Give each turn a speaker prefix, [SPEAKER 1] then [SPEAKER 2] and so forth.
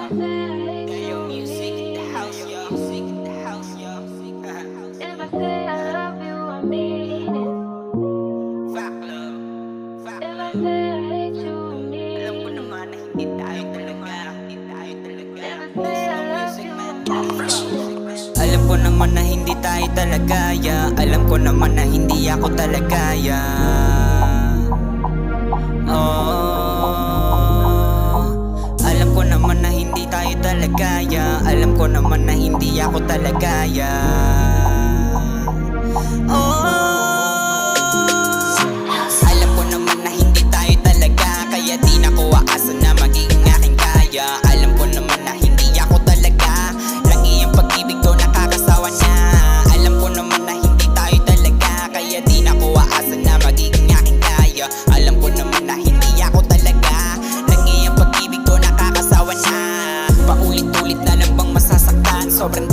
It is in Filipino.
[SPEAKER 1] Yo, music in the house, yo. Music in the house, yo.
[SPEAKER 2] If I say I love you, I mean it.
[SPEAKER 1] Fact love, fact
[SPEAKER 2] If I
[SPEAKER 1] love.
[SPEAKER 2] say I hate you, I mean
[SPEAKER 1] Alam ko
[SPEAKER 2] it.
[SPEAKER 1] naman na hindi tayo talaga. Hindi tayo talaga.
[SPEAKER 2] If I say I love you, I mean it.
[SPEAKER 1] Alam ko naman na hindi tayo talaga, yeah. Alam ko naman na hindi ako talaga, yeah. Alam ko naman na hindi tayo talaga, yeah. Alam ko naman na hindi ako talaga, yeah. Alam ko naman na hindi tayo talaga, kaya di na ko aasa na magiging aking kaya. Alam ko naman na hindi ako talaga, lang iyang pag-ibig ko nakakasawa na. Alam ko naman na hindi tayo talaga, kaya di na ko aasa na magiging aking kaya. Alam ko naman na hindi ako talaga, lang iyang pag-ibig ko nakakasawa na. Paulit-ulit na lang bang masasaktan, sobrang